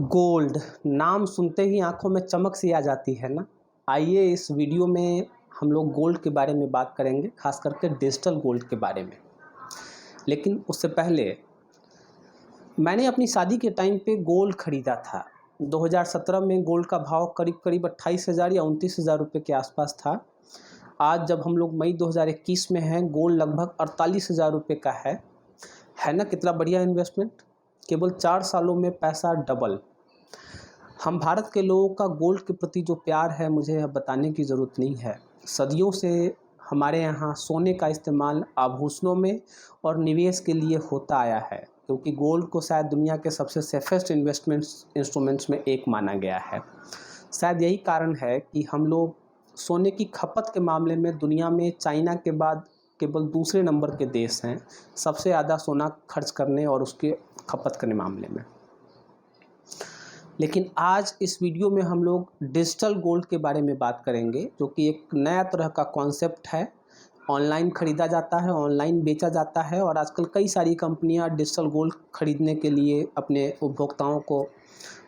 Gold नाम सुनते ही आंखों में चमक सी आ जाती है ना। आइए इस वीडियो में हम लोग गोल्ड के बारे में बात करेंगे, खास करके डिजिटल गोल्ड के बारे में। लेकिन उससे पहले मैंने अपनी शादी के टाइम पे गोल्ड ख़रीदा था। 2017 में गोल्ड का भाव करीब करीब 28,000 या 29,000 रुपये के आसपास था। आज जब हम लोग मई 2021 में हैं, गोल्ड लगभग 48,000 रुपये का है ना। कितना बढ़िया इन्वेस्टमेंट, केवल 4 सालों में पैसा डबल। हम भारत के लोगों का गोल्ड के प्रति जो प्यार है, मुझे अब बताने की ज़रूरत नहीं है। सदियों से हमारे यहाँ सोने का इस्तेमाल आभूषणों में और निवेश के लिए होता आया है, क्योंकि गोल्ड को शायद दुनिया के सबसे सेफेस्ट इंस्ट्रूमेंट्स में एक माना गया है। शायद यही कारण है कि हम लोग सोने की खपत के मामले में दुनिया में चाइना के बाद केवल दूसरे नंबर के देश हैं सबसे ज़्यादा सोना खर्च करने और उसके खपत करने मामले में। लेकिन आज इस वीडियो में हम लोग डिजिटल गोल्ड के बारे में बात करेंगे, जो कि एक नया तरह का कॉन्सेप्ट है। ऑनलाइन ख़रीदा जाता है, ऑनलाइन बेचा जाता है, और आजकल कई सारी कंपनियां डिजिटल गोल्ड खरीदने के लिए अपने उपभोक्ताओं को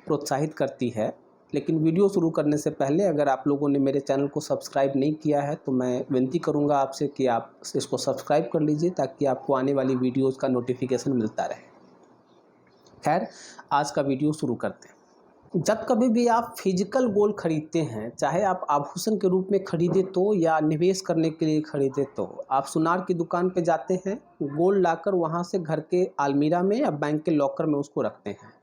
प्रोत्साहित करती है। लेकिन वीडियो शुरू करने से पहले अगर आप लोगों ने मेरे चैनल को सब्सक्राइब नहीं किया है तो मैं विनती करूंगा आपसे कि आप इसको सब्सक्राइब कर लीजिए, ताकि आपको आने वाली वीडियोज़ का नोटिफिकेशन मिलता रहे। खैर, आज का वीडियो शुरू करते हैं। जब कभी भी आप फिजिकल गोल्ड खरीदते हैं, चाहे आप आभूषण के रूप में खरीदे तो या निवेश करने के लिए खरीदे, तो आप सुनार की दुकान पे जाते हैं, गोल्ड लाकर वहाँ से घर के अलमीरा में या बैंक के लॉकर में उसको रखते हैं।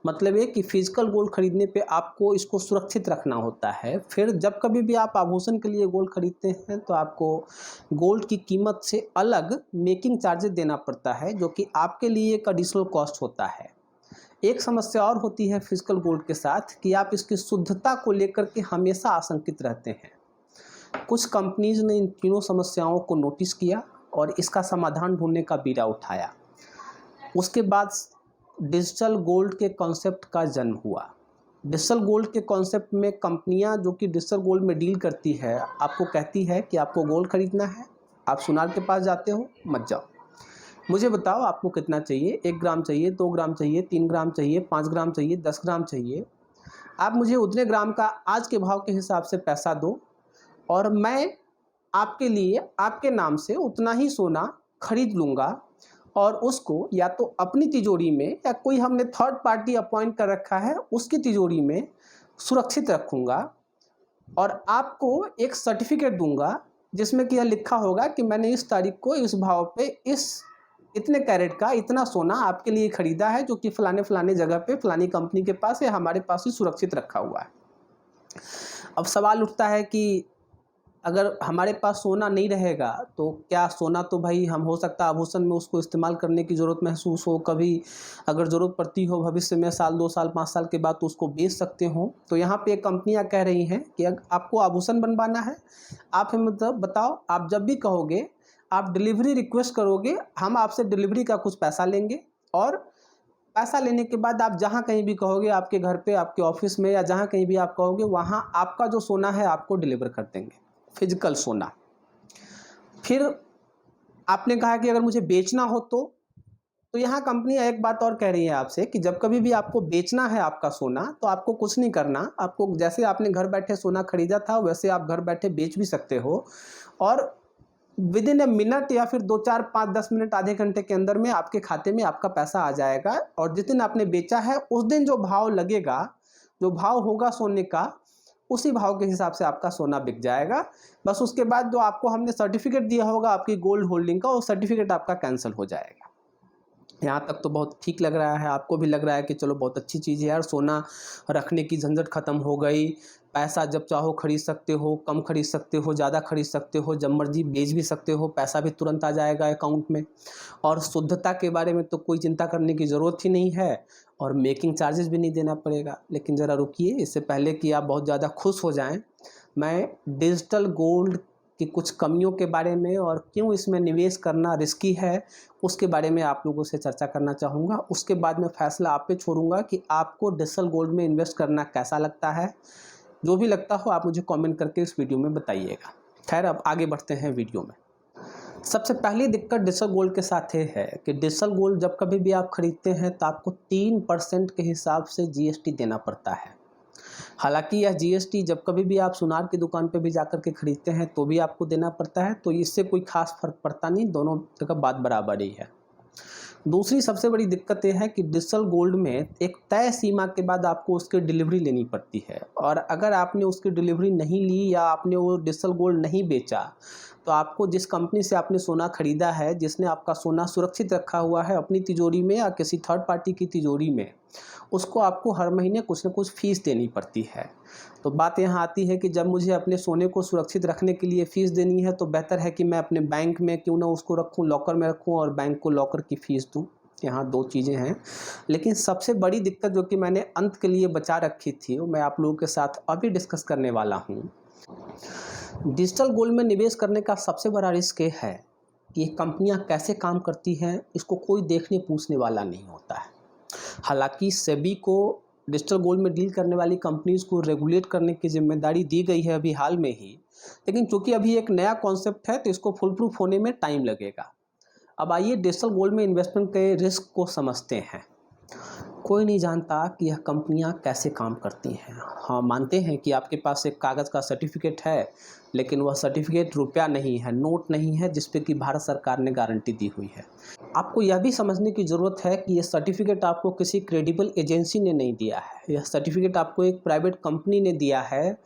मतलब ये कि फिजिकल गोल्ड खरीदने पे आपको इसको सुरक्षित रखना होता है। फिर जब कभी भी आप आभूषण के लिए गोल्ड खरीदते हैं तो आपको गोल्ड की कीमत से अलग मेकिंग चार्जेस देना पड़ता है, जो कि आपके लिए एक एडिशनल कॉस्ट होता है। एक समस्या और होती है फिजिकल गोल्ड के साथ कि आप इसकी शुद्धता को लेकर के हमेशा आशंकित रहते हैं। कुछ कंपनीज ने इन तीनों समस्याओं को नोटिस किया और इसका समाधान ढूंढने का बीड़ा उठाया। उसके बाद डिजिटल गोल्ड के कॉन्सेप्ट का जन्म हुआ। डिजिटल गोल्ड के कॉन्सेप्ट में कंपनियां जो कि डिजिटल गोल्ड में डील करती है, आपको कहती है कि आपको गोल्ड खरीदना है, आप सुनार के पास जाते हो, मत जाओ, मुझे बताओ आपको कितना चाहिए, 1 ग्राम चाहिए, 2 ग्राम चाहिए, 3 ग्राम चाहिए, 5 ग्राम चाहिए, 10 ग्राम चाहिए। आप मुझे उतने ग्राम का आज के भाव के हिसाब से पैसा दो और मैं आपके लिए आपके नाम से उतना ही सोना खरीद लूँगा, और उसको या तो अपनी तिजोरी में या कोई हमने थर्ड पार्टी अपॉइंट कर रखा है उसकी तिजोरी में सुरक्षित रखूँगा, और आपको एक सर्टिफिकेट दूँगा जिसमें कि यह लिखा होगा कि मैंने इस तारीख को इस भाव पे इतने कैरेट का इतना सोना आपके लिए खरीदा है, जो कि फलाने जगह पे फलानी कंपनी के पास है, हमारे पास ही सुरक्षित रखा हुआ है। अब सवाल उठता है कि अगर हमारे पास सोना नहीं रहेगा तो क्या सोना तो भाई हम हो सकता है आभूषण में उसको इस्तेमाल करने की ज़रूरत महसूस हो, कभी अगर ज़रूरत पड़ती हो भविष्य में साल 2 साल 5 साल के बाद तो उसको बेच सकते हो। तो यहाँ पे कंपनियाँ कह रही हैं कि आपको आभूषण बनवाना है, आप हमें मतलब बताओ, आप जब भी कहोगे, आप डिलीवरी रिक्वेस्ट करोगे, हम आपसे डिलीवरी का कुछ पैसा लेंगे, और पैसा लेने के बाद आप जहाँ कहीं भी कहोगे, आपके घर पे, आपके ऑफिस में या जहाँ कहीं भी आप कहोगे, वहाँ आपका जो सोना है आपको डिलीवर कर देंगे, फिजिकल सोना। फिर आपने कहा कि अगर मुझे बेचना हो तो यहाँ कंपनियाँ एक बात और कह रही है आपसे कि जब कभी भी आपको बेचना है आपका सोना, तो आपको कुछ नहीं करना, आपको जैसे आपने घर बैठे सोना खरीदा था वैसे आप घर बैठे बेच भी सकते हो, और विद इन ए मिनट या फिर 2 4 5 10 मिनट आधे घंटे के अंदर में आपके खाते में आपका पैसा आ जाएगा, और जिस दिन आपने बेचा है उस दिन जो भाव लगेगा, जो भाव होगा सोने का, उसी भाव के हिसाब से आपका सोना बिक जाएगा। बस उसके बाद जो आपको हमने सर्टिफिकेट दिया होगा आपकी गोल्ड होल्डिंग का, वो सर्टिफिकेट आपका कैंसिल हो जाएगा। यहाँ तक तो बहुत ठीक लग रहा है, आपको भी लग रहा है कि चलो बहुत अच्छी चीज़ है यार, सोना रखने की झंझट ख़त्म हो गई, पैसा जब चाहो खरीद सकते हो, कम खरीद सकते हो, ज़्यादा खरीद सकते हो, जब मर्जी बेच भी सकते हो, पैसा भी तुरंत आ जाएगा अकाउंट में, और शुद्धता के बारे में तो कोई चिंता करने की ज़रूरत ही नहीं है, और मेकिंग चार्जेस भी नहीं देना पड़ेगा। लेकिन ज़रा रुकिए, इससे पहले कि आप बहुत ज़्यादा खुश हो जाएँ, मैं डिजिटल गोल्ड कि कुछ कमियों के बारे में और क्यों इसमें निवेश करना रिस्की है उसके बारे में आप लोगों से चर्चा करना चाहूँगा। उसके बाद मैं फैसला आप पे छोड़ूंगा कि आपको डिजिटल गोल्ड में इन्वेस्ट करना कैसा लगता है। जो भी लगता हो आप मुझे कमेंट करके इस वीडियो में बताइएगा। खैर, अब आगे बढ़ते हैं वीडियो में। सबसे पहली दिक्कत डिजिटल गोल्ड के साथ ये है कि डिजिटल गोल्ड जब कभी भी आप खरीदते हैं तो आपको 3% के हिसाब से जीएसटी देना पड़ता है। हालांकि यह जीएसटी जब कभी भी आप सुनार की दुकान पे भी जाकर के खरीदते हैं तो भी आपको देना पड़ता है, तो इससे कोई खास फर्क पड़ता नहीं, दोनों जगह बात बराबर ही है। दूसरी सबसे बड़ी दिक्कत यह है कि डिजिटल गोल्ड में एक तय सीमा के बाद आपको उसकी डिलीवरी लेनी पड़ती है, और अगर आपने उसकी डिलीवरी नहीं ली या आपने वो डिजिटल गोल्ड नहीं बेचा तो आपको जिस कंपनी से आपने सोना खरीदा है, जिसने आपका सोना सुरक्षित रखा हुआ है अपनी तिजोरी में या किसी थर्ड पार्टी की तिजोरी में, उसको आपको हर महीने कुछ न कुछ फ़ीस देनी पड़ती है। तो बात यहाँ आती है कि जब मुझे अपने सोने को सुरक्षित रखने के लिए फ़ीस देनी है तो बेहतर है कि मैं अपने बैंक में क्यों ना उसको रखूँ, लॉकर में रखूँ और बैंक को लॉकर की फ़ीस दूँ। यहाँ दो चीज़ें हैं। लेकिन सबसे बड़ी दिक्कत जो कि मैंने अंत के लिए बचा रखी थी वो मैं आप लोगों के साथ अभी डिस्कस करने वाला हूँ। डिजिटल गोल्ड में निवेश करने का सबसे बड़ा रिस्क ये है कि ये कंपनियां कैसे काम करती हैं इसको कोई देखने पूछने वाला नहीं होता है। हालांकि सेबी को डिजिटल गोल्ड में डील करने वाली कंपनीज को रेगुलेट करने की जिम्मेदारी दी गई है अभी हाल में ही, लेकिन चूंकि अभी एक नया कॉन्सेप्ट है तो इसको फुल प्रूफ होने में टाइम लगेगा। अब आइए डिजिटल गोल्ड में इन्वेस्टमेंट के रिस्क को समझते हैं। कोई नहीं जानता कि यह कंपनियां कैसे काम करती हैं। हाँ, मानते हैं कि आपके पास एक कागज़ का सर्टिफिकेट है, लेकिन वह सर्टिफिकेट रुपया नहीं है, नोट नहीं है जिस पे कि भारत सरकार ने गारंटी दी हुई है। आपको यह भी समझने की ज़रूरत है कि यह सर्टिफिकेट आपको किसी क्रेडिबल एजेंसी ने नहीं दिया है। यह सर्टिफिकेट आपको एक प्राइवेट कंपनी ने दिया है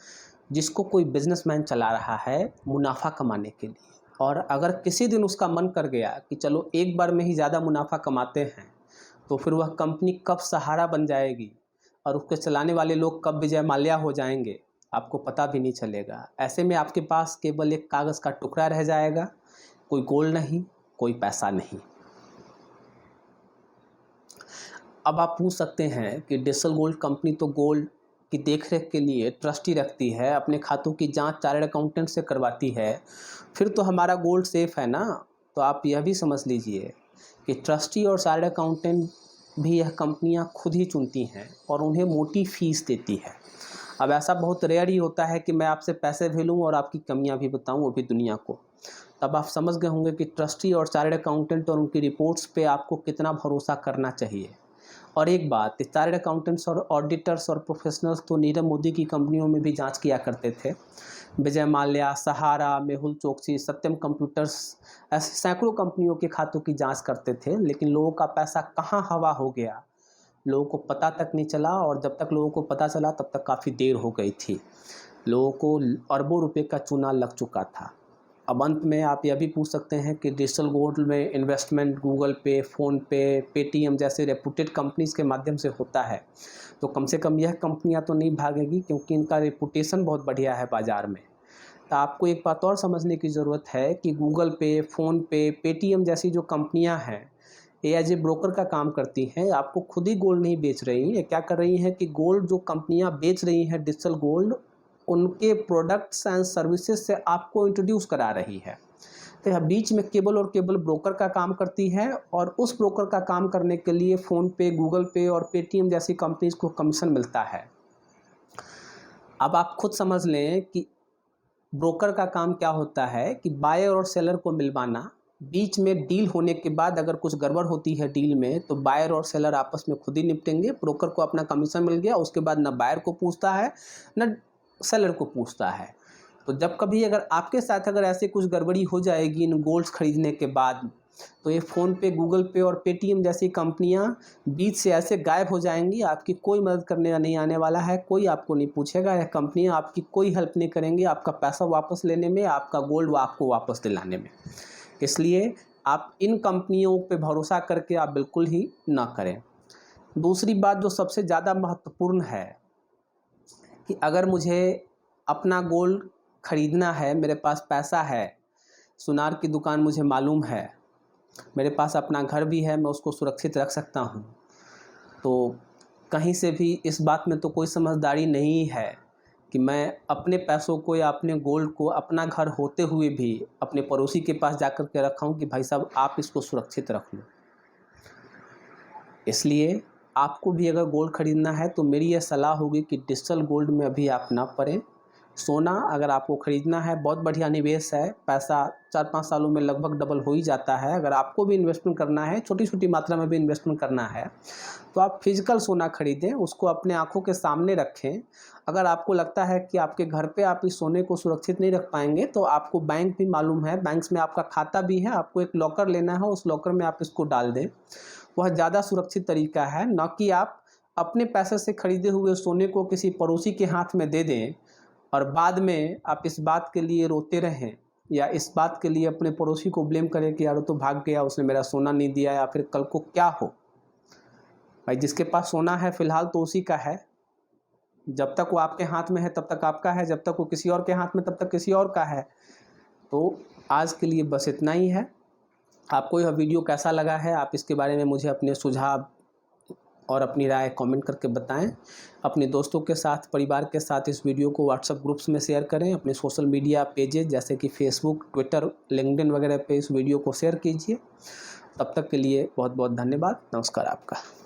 जिसको कोई बिजनेसमैन चला रहा है मुनाफा कमाने के लिए। और अगर किसी दिन उसका मन कर गया कि चलो एक बार में ही ज़्यादा मुनाफा कमाते हैं, तो फिर वह कंपनी कब सहारा बन जाएगी और उसके चलाने वाले लोग कब विजय माल्या हो जाएंगे आपको पता भी नहीं चलेगा। ऐसे में आपके पास केवल एक कागज़ का टुकड़ा रह जाएगा, कोई गोल्ड नहीं, कोई पैसा नहीं। अब आप पूछ सकते हैं कि डिजिटल गोल्ड कंपनी तो गोल्ड की देखरेख के लिए ट्रस्टी रखती है, अपने खातों की जांच चार्टर्ड अकाउंटेंट से करवाती है, फिर तो हमारा गोल्ड सेफ है ना। तो आप यह भी समझ लीजिए कि ट्रस्टी और चार्टर्ड अकाउंटेंट भी यह कंपनियां खुद ही चुनती हैं और उन्हें मोटी फीस देती है। अब ऐसा बहुत रेयर ही होता है कि मैं आपसे पैसे भी लूँ और आपकी कमियां भी बताऊं, वो भी दुनिया को। तब आप समझ गए होंगे कि ट्रस्टी और चार्टर्ड अकाउंटेंट और उनकी रिपोर्ट्स पे आपको कितना भरोसा करना चाहिए। और एक बात, चार्टर्ड अकाउंटेंट्स और ऑडिटर्स और प्रोफेशनल्स तो नीरव मोदी की कंपनियों में भी जांच किया करते थे। विजय माल्या, सहारा, मेहुल चोकसी, सत्यम कंप्यूटर्स, ऐसे सैकड़ों कंपनियों के खातों की जांच करते थे, लेकिन लोगों का पैसा कहाँ हवा हो गया लोगों को पता तक नहीं चला। और जब तक लोगों को पता चला तब तक काफ़ी देर हो गई थी। लोगों को अरबों रुपए का चूना लग चुका था। अब अंत में आप यह भी पूछ सकते हैं कि डिजिटल गोल्ड में इन्वेस्टमेंट गूगल पे, फ़ोनपे, पेटीएम जैसे रेपुटेड कंपनीज़ के माध्यम से होता है, तो कम से कम यह कंपनियां तो नहीं भागेगी, क्योंकि इनका रेपुटेशन बहुत बढ़िया है बाज़ार में। तो आपको एक बात और समझने की ज़रूरत है कि गूगल पे, फ़ोनपे, पेटीएम जैसी जो कंपनियां हैं ये एज ए ब्रोकर का काम करती हैं। आपको खुद ही गोल्ड नहीं बेच रही हैं। ये क्या कर रही हैं कि गोल्ड जो कंपनियां बेच रही हैं डिजिटल गोल्ड, उनके प्रोडक्ट्स एंड सर्विसेज से आपको इंट्रोड्यूस करा रही है। तो यह बीच में केवल और केवल ब्रोकर का काम करती है, और उस ब्रोकर का काम करने के लिए फ़ोनपे, गूगल पे और पेटीएम जैसी कंपनीज को कमीशन मिलता है। अब आप खुद समझ लें कि ब्रोकर का काम क्या होता है कि बायर और सेलर को मिलवाना। बीच में डील होने के बाद अगर कुछ गड़बड़ होती है डील में तो बायर और सेलर आपस में खुद ही निपटेंगे। ब्रोकर को अपना कमीशन मिल गया, उसके बाद न बायर को पूछता है न सेलर को पूछता है। तो जब कभी अगर आपके साथ अगर ऐसे कुछ गड़बड़ी हो जाएगी इन गोल्ड्स खरीदने के बाद, तो ये फ़ोनपे, गूगल पे और पेटीएम जैसी कंपनियां बीच से ऐसे गायब हो जाएंगी। आपकी कोई मदद करने नहीं आने वाला है, कोई आपको नहीं पूछेगा। यह कंपनियां आपकी कोई हेल्प नहीं करेंगी आपका पैसा वापस लेने में, आपका गोल्ड आपको वापस दिलाने में। इसलिए आप इन कंपनियों पे भरोसा करके आप बिल्कुल ही ना करें। दूसरी बात जो सबसे ज़्यादा महत्वपूर्ण है कि अगर मुझे अपना गोल्ड खरीदना है, मेरे पास पैसा है, सुनार की दुकान मुझे मालूम है, मेरे पास अपना घर भी है, मैं उसको सुरक्षित रख सकता हूँ, तो कहीं से भी इस बात में तो कोई समझदारी नहीं है कि मैं अपने पैसों को या अपने गोल्ड को अपना घर होते हुए भी अपने पड़ोसी के पास जाकर के रखा हूँ कि भाई साहब आप इसको सुरक्षित रख लो। इसलिए आपको भी अगर गोल्ड खरीदना है तो मेरी यह सलाह होगी कि डिजिटल गोल्ड में अभी आप ना पड़ें। सोना अगर आपको ख़रीदना है, बहुत बढ़िया निवेश है, पैसा 4-5 सालों में लगभग डबल हो ही जाता है। अगर आपको भी इन्वेस्टमेंट करना है, छोटी छोटी मात्रा में भी इन्वेस्टमेंट करना है, तो आप फिजिकल सोना खरीदें, उसको अपने आँखों के सामने रखें। अगर आपको लगता है कि आपके घर पे आप इस सोने को सुरक्षित नहीं रख पाएंगे, तो आपको बैंक भी मालूम है, बैंक्स में आपका खाता भी है, आपको एक लॉकर लेना है, उस लॉकर में आप इसको डाल दें। वह ज़्यादा सुरक्षित तरीका है, न कि आप अपने पैसे से खरीदे हुए सोने को किसी पड़ोसी के हाथ में दे दें और बाद में आप इस बात के लिए रोते रहें या इस बात के लिए अपने पड़ोसी को ब्लेम करें कि यार वो तो भाग गया, उसने मेरा सोना नहीं दिया, या फिर कल को क्या हो। भाई जिसके पास सोना है फ़िलहाल तो उसी का है। जब तक वो आपके हाथ में है तब तक आपका है, जब तक वो किसी और के हाथ में तब तक किसी और का है। तो आज के लिए बस इतना ही है। आपको यह वीडियो कैसा लगा है, आप इसके बारे में मुझे अपने सुझाव और अपनी राय कमेंट करके बताएं। अपने दोस्तों के साथ, परिवार के साथ इस वीडियो को व्हाट्सएप ग्रुप्स में शेयर करें। अपने सोशल मीडिया पेजेज जैसे कि फेसबुक, ट्विटर, लिंक्डइन वगैरह पे इस वीडियो को शेयर कीजिए। तब तक के लिए बहुत बहुत धन्यवाद। नमस्कार आपका।